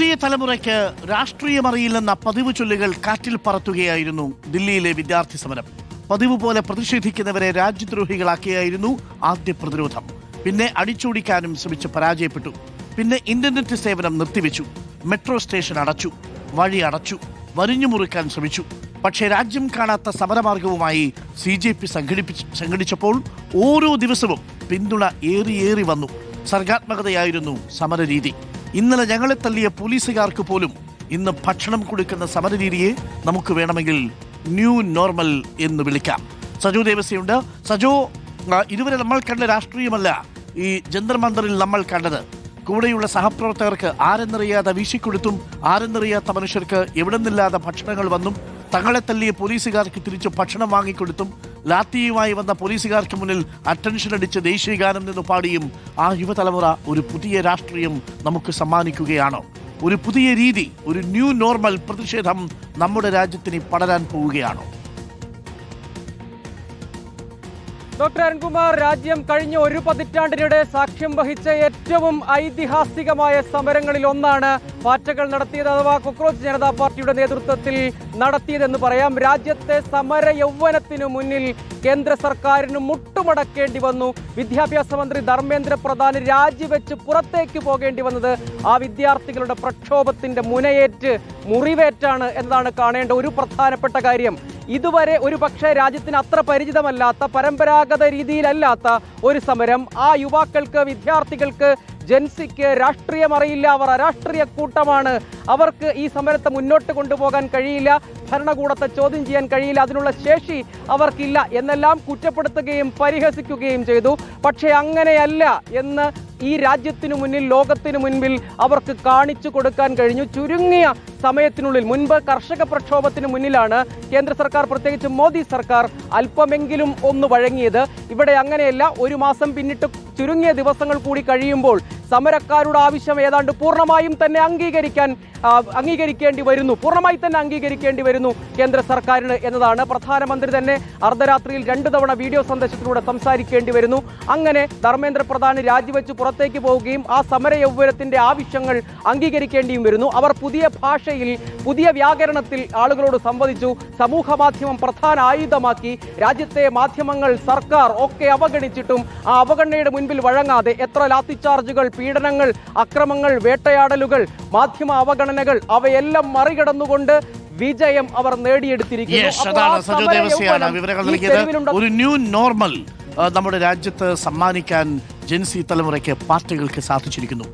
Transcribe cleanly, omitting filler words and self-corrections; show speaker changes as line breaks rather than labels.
പുതിയ തലമുറയ്ക്ക് രാഷ്ട്രീയമറിയില്ലെന്ന പതിവ് ചൊല്ലുകൾ കാറ്റിൽ പറത്തുകയായിരുന്നു ദില്ലിയിലെ വിദ്യാർത്ഥി സമരം. പതിവ് പോലെ പ്രതിഷേധിക്കുന്നവരെ രാജ്യദ്രോഹികളാക്കിയായിരുന്നു ആദ്യ പ്രതിരോധം. പിന്നെ അടിച്ചോടിക്കാനും ശ്രമിച്ച് പരാജയപ്പെട്ടു. പിന്നെ ഇന്റർനെറ്റ് സേവനം നിർത്തിവെച്ചു, മെട്രോ സ്റ്റേഷൻ അടച്ചു, വഴി അടച്ചു, വരിഞ്ഞു മുറുക്കാൻ ശ്രമിച്ചു. പക്ഷേ രാജ്യം കാണാത്ത സമരമാർഗവുമായി CJP സംഘടിച്ചപ്പോൾ ഓരോ ദിവസവും പിന്തുണ ഏറി വന്നു. സർഗാത്മകതയായിരുന്നു സമരരീതി. ഇന്നലെ ഞങ്ങളെ തല്ലിയ പോലീസുകാർക്ക് പോലും ഇന്ന് ഭക്ഷണം കൊടുക്കുന്ന സമരരീതിയെ നമുക്ക് വേണമെങ്കിൽ ന്യൂ നോർമൽ എന്ന് വിളിക്കാം. സജോ ദേവസ്യയുണ്ട്. സജോ, ഇതുവരെ നമ്മൾ കണ്ട രാഷ്ട്രീയമല്ല ഈ ജന്തർ മന്ദറിൽ നമ്മൾ കണ്ടത്. കൂടെയുള്ള സഹപ്രവർത്തകർക്ക് ആരെന്നറിയാതെ വീശിക്കൊടുത്തും ആരെന്നറിയാത്ത മനുഷ്യർക്ക് എവിടെ നിന്നില്ലാതെ ഭക്ഷണങ്ങൾ വന്നും തങ്ങളെ തല്ലിയ പോലീസുകാർക്ക് തിരിച്ച് ഭക്ഷണം വാങ്ങിക്കൊടുത്തും ലാത്തിയുമായി വന്ന പോലീസുകാർക്ക് മുന്നിൽ അറ്റൻഷൻ അടിച്ച് ദേശീയഗാനം നിന്ന് പാടിയും ആ യുവതലമുറ ഒരു പുതിയ രാഷ്ട്രീയം നമുക്ക് സമ്മാനിക്കുകയാണോ? ഒരു പുതിയ രീതി, ഒരു ന്യൂ നോർമൽ പ്രതിഷേധം നമ്മുടെ രാജ്യത്തിന് പടരാൻ പോവുകയാണോ?
ഡോക്ടർ അരുൺകുമാർ, രാജ്യം കഴിഞ്ഞ ഒരു പതിറ്റാണ്ടിനിടെ സാക്ഷ്യം വഹിച്ച ഏറ്റവും ഐതിഹാസികമായ സമരങ്ങളിൽ ഒന്നാണ് പാറ്റകൾ നടത്തിയത്, അഥവാ കോക്രോച്ച് ജനതാ പാർട്ടിയുടെ നേതൃത്വത്തിൽ നടത്തിയതെന്ന് പറയാം. രാജ്യത്തെ സമര യൗവനത്തിനു മുന്നിൽ കേന്ദ്ര സർക്കാരിന് മുട്ടുമടക്കേണ്ടി വന്നു. വിദ്യാഭ്യാസ മന്ത്രി ധർമ്മേന്ദ്ര പ്രധാൻ രാജിവെച്ച് പുറത്തേക്ക് പോകേണ്ടി വന്നത് ആ വിദ്യാർത്ഥികളുടെ പ്രക്ഷോഭത്തിന്റെ മുറിവേറ്റാണ് എന്നതാണ് കാണേണ്ട ഒരു പ്രധാനപ്പെട്ട കാര്യം. ഇതുവരെ ഒരു പക്ഷേ രാജ്യത്തിന് അത്ര പരിചിതമല്ലാത്ത, പരമ്പരാഗത രീതിയിലല്ലാത്ത ഒരു സമരം. ആ യുവാക്കൾക്ക്, വിദ്യാർത്ഥികൾക്ക്, ജൻസിക്ക് രാഷ്ട്രീയം അറിയില്ല. അവർ അരാഷ്ട്രീയ കൂട്ടമാണ്. അവർക്ക് ഈ സമരത്തെ മുന്നോട്ട് കൊണ്ടുപോകാൻ കഴിയില്ല. ഭരണകൂടത്തെ ചോദ്യം ചെയ്യാൻ കഴിയില്ല. അതിനുള്ള ശേഷി അവർക്കില്ല എന്നെല്ലാം കുറ്റപ്പെടുത്തുകയും പരിഹസിക്കുകയും ചെയ്തു. പക്ഷേ അങ്ങനെയല്ല എന്ന് ഈ രാജ്യത്തിനു മുന്നിൽ, ലോകത്തിനു മുൻപിൽ അവർക്ക് കാണിച്ചു കൊടുക്കാൻ കഴിഞ്ഞു. ചുരുങ്ങിയ സമയത്തിനുള്ളിൽ, മുൻപ് കർഷക പ്രക്ഷോഭത്തിന് മുന്നിലാണ് കേന്ദ്ര സർക്കാർ, പ്രത്യേകിച്ച് മോദി സർക്കാർ അല്പമെങ്കിലും ഒന്ന് വഴങ്ങിയത്. ഇവിടെ അങ്ങനെയല്ല. ഒരു മാസം പിന്നിട്ട് ചുരുങ്ങിയ ദിവസങ്ങൾ കൂടി കഴിയുമ്പോൾ സമരക്കാരുടെ ആവശ്യം ഏതാണ്ട് പൂർണ്ണമായും തന്നെ അംഗീകരിക്കേണ്ടി വരുന്നു കേന്ദ്ര സർക്കാരിന് എന്നതാണ്. പ്രധാനമന്ത്രി തന്നെ അർദ്ധരാത്രിയിൽ 2 തവണ വീഡിയോ സന്ദേശത്തിലൂടെ സംസാരിക്കേണ്ടി വരുന്നു. അങ്ങനെ ധർമ്മേന്ദ്ര പ്രധാൻ രാജിവെച്ച് പുറത്തേക്ക് പോവുകയും ആ സമര യൗവനത്തിന്റെ ആവശ്യങ്ങൾ അംഗീകരിക്കേണ്ടിയും വരുന്നു. അവർ പുതിയ ഭാഷയിൽ, പുതിയ വ്യാകരണത്തിൽ ആളുകളോട് സംവദിച്ചു. സമൂഹ മാധ്യമം പ്രധാന ആയുധമാക്കി. രാജ്യത്തെ മാധ്യമങ്ങൾ, സർക്കാർ ഒക്കെ അവഗണിച്ചിട്ടും ആ അവഗണനയുടെ മുൻപിൽ വഴങ്ങാതെ എത്ര ലാത്തിച്ചാർജുകൾ, പീഡനങ്ങൾ, അക്രമങ്ങൾ, വേട്ടയാടലുകൾ, മാധ്യമ അവഗണനകൾ, അവയെല്ലാം മറികടന്നുകൊണ്ട് വിജയം അവർ നേടിയെടുത്തിരിക്കുന്നു.
ഒരു ന്യൂ നോർമൽ നമ്മുടെ രാജ്യത്ത് സമ്മാനിക്കാൻ ജൻസി തലമുറയ്ക്ക് പാർട്ടികൾക്ക് സാധിച്ചിരിക്കുന്നു.